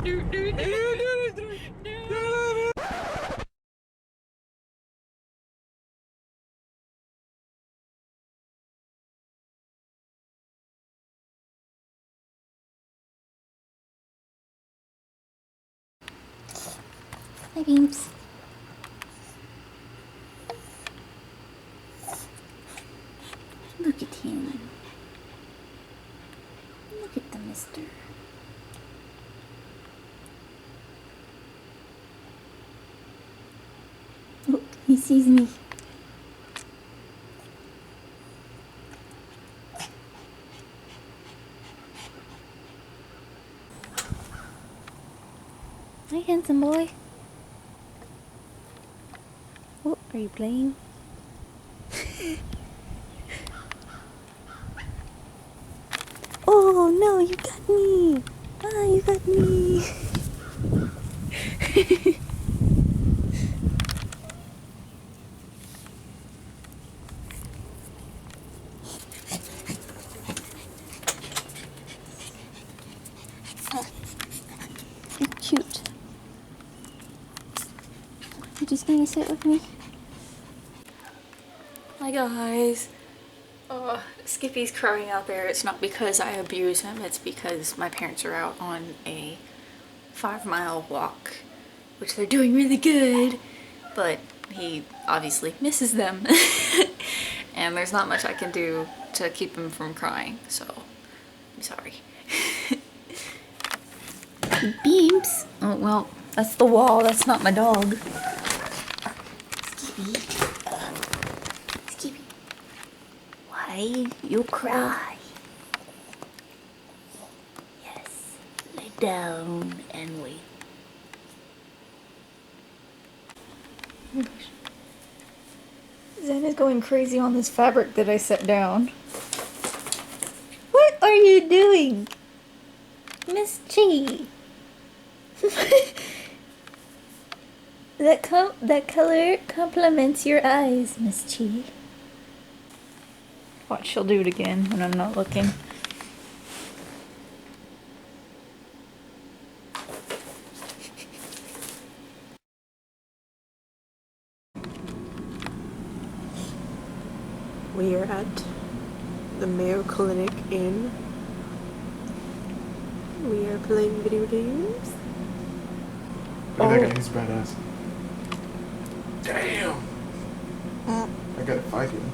Hi, Beams. Look at him. Look at the mister. Oh, he sees me. Hi, handsome boy. Oh, are you playing? Oh no, you got me! Ah, you got me! You're cute. You just gonna sit with me? Hi guys. Skippy's crying out there. It's not because I abuse him, it's because my parents are out on a 5-mile walk, which they're doing really good, but he obviously misses them. And there's not much I can do to keep him from crying, so I'm sorry. Beeps! Oh, well, that's the wall, that's not my dog. Skippy. Skippy. Why you cry? Yes, lay down and wait. Oh my gosh. Zen is going crazy on this fabric that I set down. What are you doing? Miss Chi? That color complements your eyes, Miss Chi. Watch, she'll do it again when I'm not looking. We are at the Mayo Clinic Inn. We are playing video games. Look at that guy, he's badass. Damn! I gotta fight him.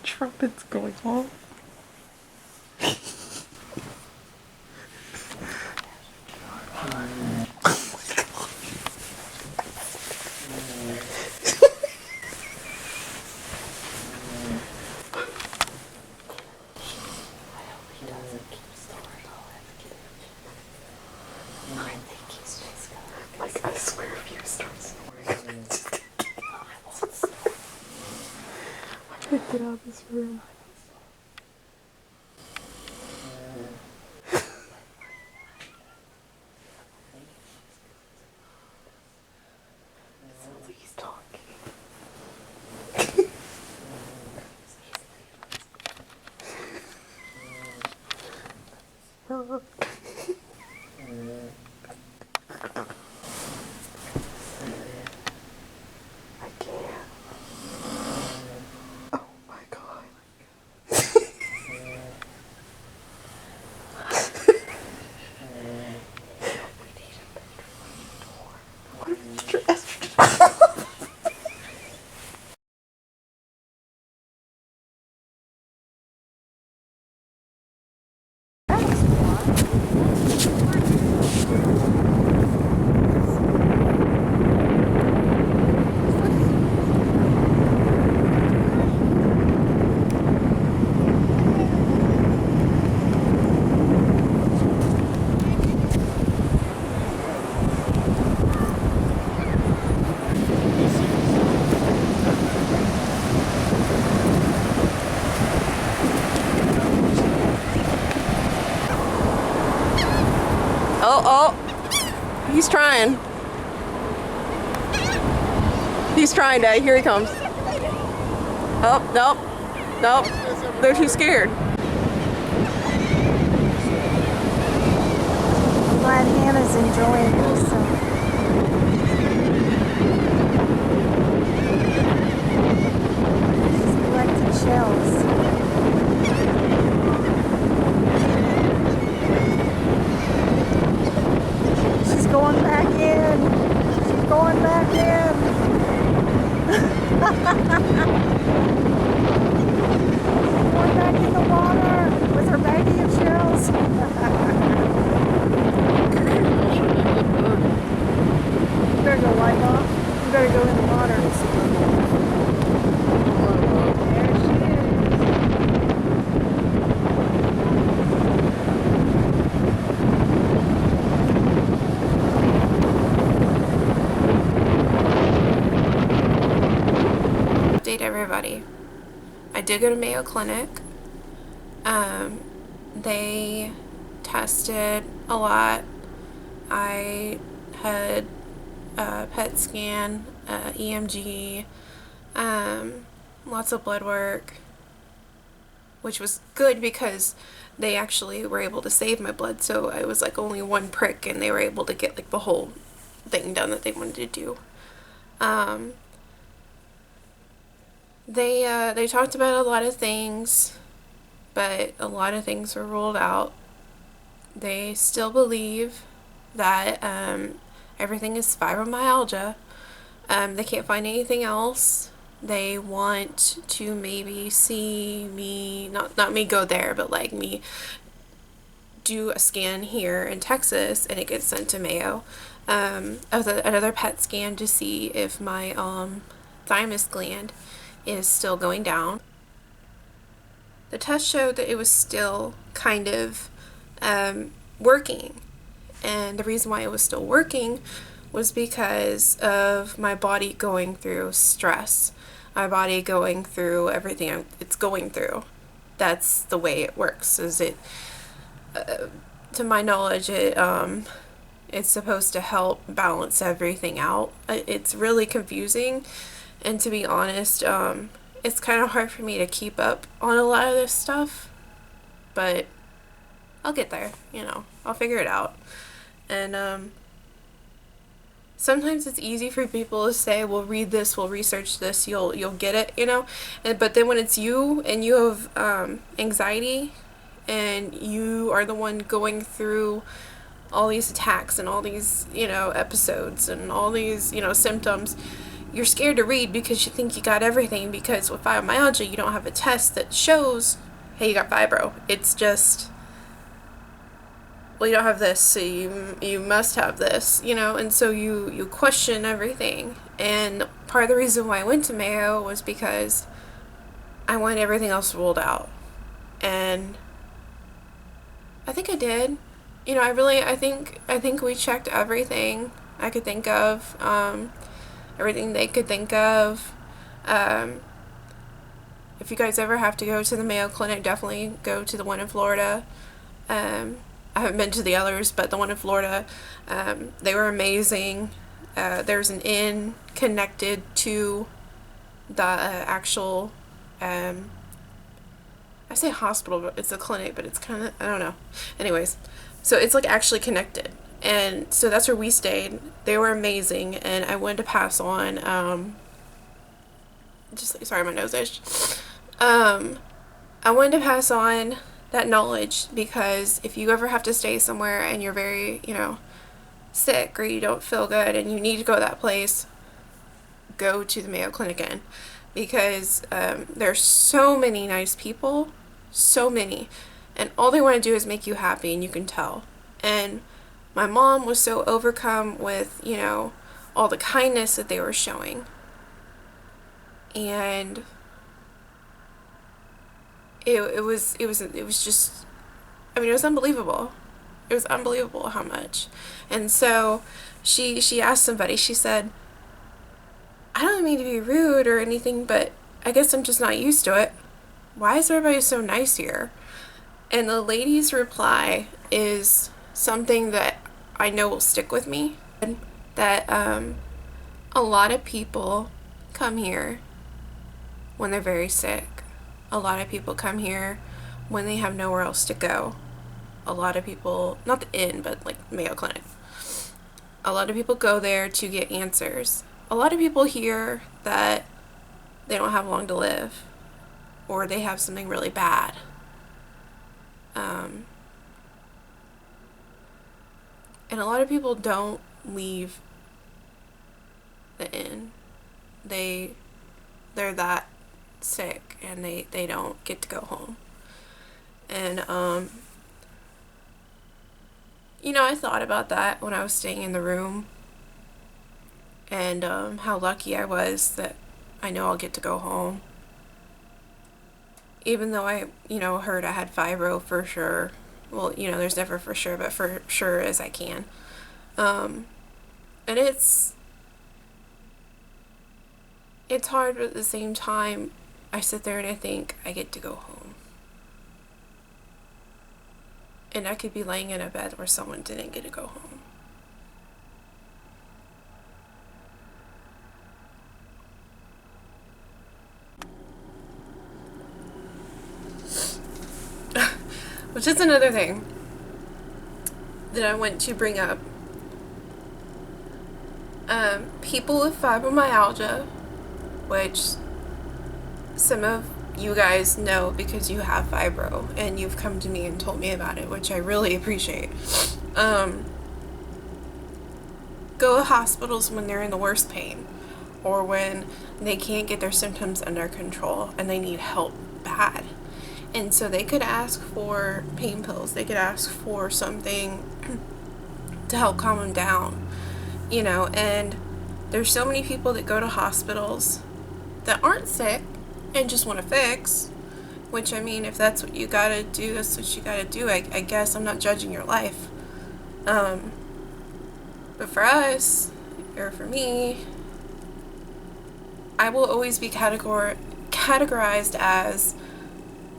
Trumpets going off. Like, I swear if you start snoring, I'm just I'm gonna get out of this room. It sounds like he's talking. I can't. Oh my god. He's trying. He's trying, Dad. Here he comes. Oh, nope. Nope. They're too scared. I'm glad Hannah's enjoying herself. She's collecting shells. She's going back in. She's going back in. Going back in the water with her baggie of shells. You better go wipe off. You better go in the water. There she is. Update everybody. I did go to Mayo Clinic. They tested a lot. I had a PET scan, EMG, lots of blood work, which was good because they actually were able to save my blood, so it was like only one prick and they were able to get like the whole thing done that they wanted to do. They talked about a lot of things, but a lot of things were ruled out. They still believe that everything is fibromyalgia. They can't find anything else. They want to maybe see me, not me go there, but like me do a scan here in Texas and it gets sent to Mayo. Another PET scan to see if my thymus gland is still going down. The test showed that it was still kind of working, and the reason why it was still working was because of my body going through stress, my body going through everything it's going through. That's the way it works. Is it to my knowledge, it's supposed to help balance everything out. It's really confusing, and to be honest, it's kind of hard for me to keep up on a lot of this stuff, but I'll get there, I'll figure it out. And sometimes it's easy for people to say, we'll read this, we'll research this, you'll get it, but then when it's you and you have anxiety and you are the one going through all these attacks and all these episodes and all these symptoms, you're scared to read because you think you got everything, because with fibromyalgia you don't have a test that shows, hey, you got fibro. It's just, well, you don't have this, so you must have this, and so you question everything. And part of the reason why I went to Mayo was because I wanted everything else ruled out, and I think I did. I think we checked everything I could think of, everything they could think of. If you guys ever have to go to the Mayo Clinic, definitely go to the one in Florida. I haven't been to the others, but the one in Florida, they were amazing. There's an inn connected to the actual, I say hospital, but it's a clinic, but it's kind of, I don't know. Anyways, so it's like actually connected. And so that's where we stayed. They were amazing, and I wanted to pass on, sorry, my nose itched. I wanted to pass on that knowledge, because if you ever have to stay somewhere and you're very, sick, or you don't feel good and you need to go to that place, go to the Mayo Clinic Inn, because there's so many nice people, so many, and all they want to do is make you happy, and you can tell. And my mom was so overcome with, all the kindness that they were showing. And it was just, it was unbelievable. It was unbelievable how much. And so she asked somebody, she said, I don't mean to be rude or anything, but I guess I'm just not used to it. Why is everybody so nice here? And the lady's reply is something that I know will stick with me. That a lot of people come here when they're very sick. A lot of people come here when they have nowhere else to go. A lot of people, not the inn, but like Mayo Clinic. A lot of people go there to get answers. A lot of people hear that they don't have long to live, or they have something really bad. And a lot of people don't leave the inn. They're that sick and they don't get to go home. And you know, I thought about that when I was staying in the room, and how lucky I was that I know I'll get to go home. Even though I, you know, heard I had fibro for sure. Well, you know, there's never for sure, but for sure as I can. And it's hard, but at the same time, I sit there and I think I get to go home. And I could be laying in a bed where someone didn't get to go home. Which is another thing that I want to bring up. People with fibromyalgia, which some of you guys know because you have fibro and you've come to me and told me about it, which I really appreciate. Go to hospitals when they're in the worst pain, or when they can't get their symptoms under control and they need help bad. And so they could ask for pain pills. They could ask for something to help calm them down, you know. And there's so many people that go to hospitals that aren't sick and just want to fix, which, I mean, if that's what you gotta do, that's what you gotta do. I guess I'm not judging your life. But for us, or for me, I will always be categorized as,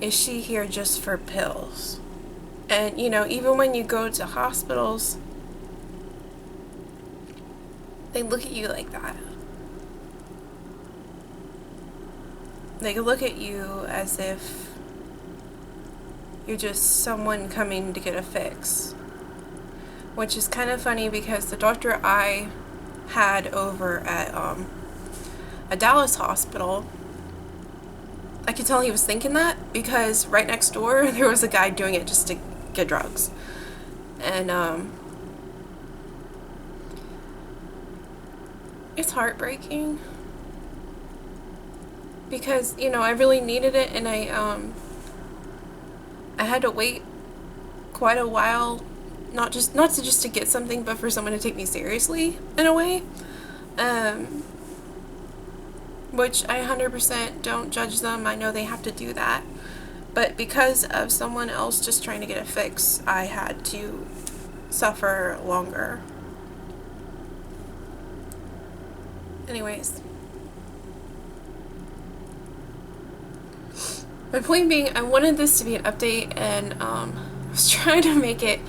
is she here just for pills? And, you know, even when you go to hospitals, they look at you like that. They look at you as if you're just someone coming to get a fix. Which is kind of funny because the doctor I had over at a Dallas hospital, I could tell he was thinking that, because right next door there was a guy doing it just to get drugs. And it's heartbreaking, because, you know, I really needed it, and I had to wait quite a while, not to get something, but for someone to take me seriously in a way. Which I 100% don't judge them. I know they have to do that. But because of someone else just trying to get a fix, I had to suffer longer. Anyways. My point being, I wanted this to be an update, and I was trying to make it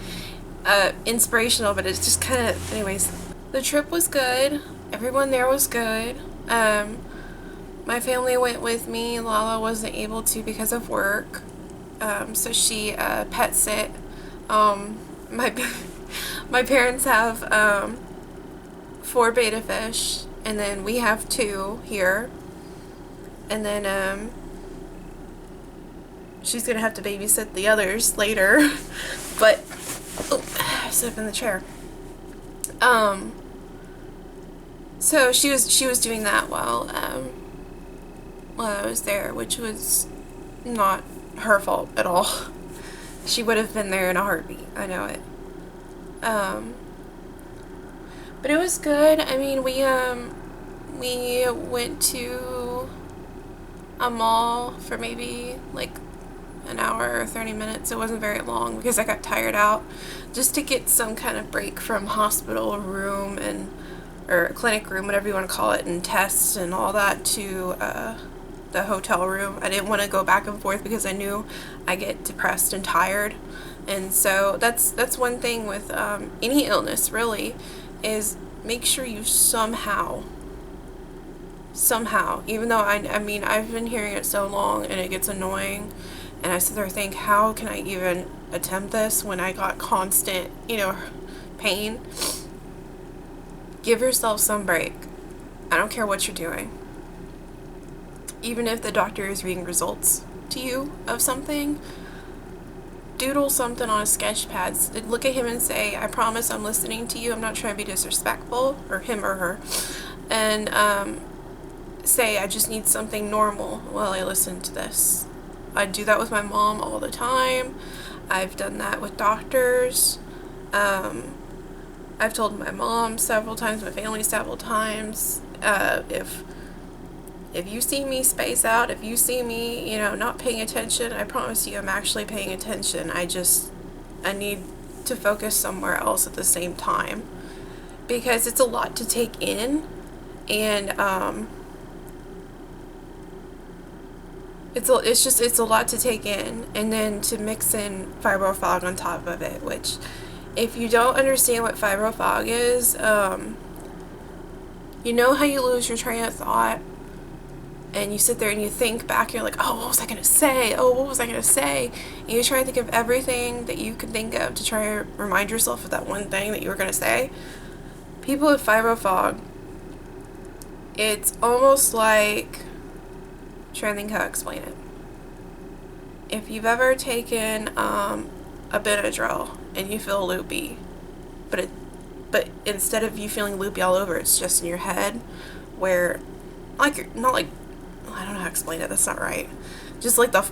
inspirational, but it's just kind of... Anyways. The trip was good. Everyone there was good. My family went with me. Lala wasn't able to because of work, so she pet sit. My parents have 4 betta fish, and then we have 2 here, and then she's gonna have to babysit the others later. But I sit up in the chair. So she was doing that while I was there, which was not her fault at all. She would have been there in a heartbeat. I know it. But it was good. I mean, we went to a mall for maybe like an hour or 30 minutes. It wasn't very long because I got tired out, just to get some kind of break from hospital room or clinic room, whatever you want to call it, and tests and all that, to the hotel room. I didn't want to go back and forth because I knew I get depressed and tired And so that's one thing with any illness, really, is make sure you somehow, even though I mean, I've been hearing it so long and it gets annoying, and I sit there and think, how can I even attempt this when I got constant, pain? Give yourself some break. I don't care what you're doing. Even if the doctor is reading results to you of something, doodle something on a sketch pad. Look at him and say, I promise I'm listening to you. I'm not trying to be disrespectful, or him or her. And say, I just need something normal while I listen to this. I do that with my mom all the time. I've done that with doctors. I've told my mom several times, my family several times, if you see me space out, if you see me, not paying attention, I promise you I'm actually paying attention. I need to focus somewhere else at the same time, because it's a lot to take in, and it's a lot to take in, and then to mix in fibro fog on top of it, which, if you don't understand what fibro fog is, you know how you lose your train of thought, and you sit there and you think back, and you're like, oh, what was I going to say? Oh, what was I going to say? And you try to think of everything that you can think of to try to remind yourself of that one thing that you were going to say. People with fibro fog, it's almost like, I'm trying to think how to explain it. If you've ever taken a Benadryl and you feel loopy, but instead of you feeling loopy all over, it's just in your head, where, like, not like, I don't know how to explain it, that's not right. Just like the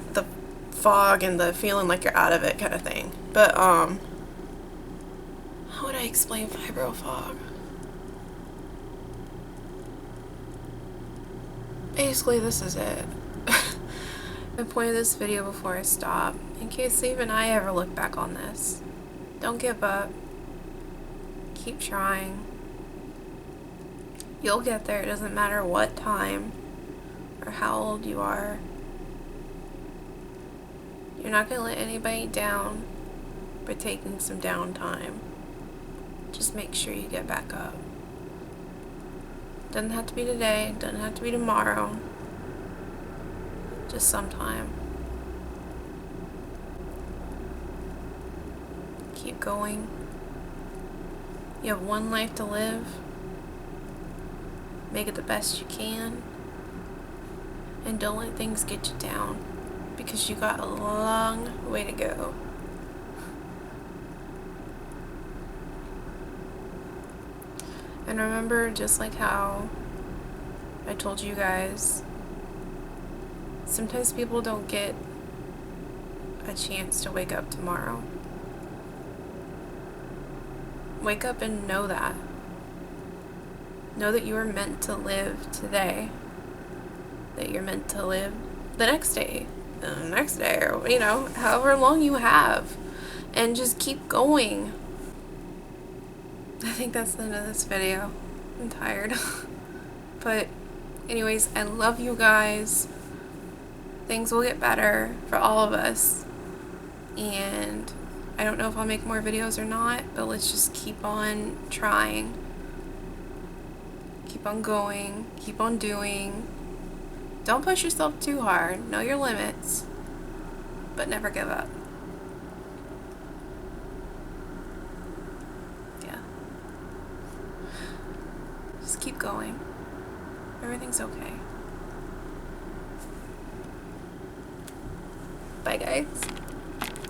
fog and the feeling like you're out of it kind of thing. But, how would I explain fibro fog? Basically, this is it. The point of this video before I stop, in case even I ever look back on this, don't give up. Keep trying. You'll get there. It doesn't matter what time or how old you are. You're not going to let anybody down by taking some downtime. Just make sure you get back up. Doesn't have to be today, doesn't have to be tomorrow. Just sometime. Keep going. You have one life to live. Make it the best you can. And don't let things get you down, because you got a long way to go. And remember, just like how I told you guys, sometimes people don't get a chance to wake up tomorrow. Wake up and know that. Know that you are meant to live today. That you're meant to live the next day, or, however long you have. And just keep going. I think that's the end of this video. I'm tired. But anyways, I love you guys. Things will get better for all of us. And I don't know if I'll make more videos or not, but let's just keep on trying. Keep on going. Keep on doing. Don't push yourself too hard. Know your limits. But never give up. Keep going. Everything's okay. Bye, guys.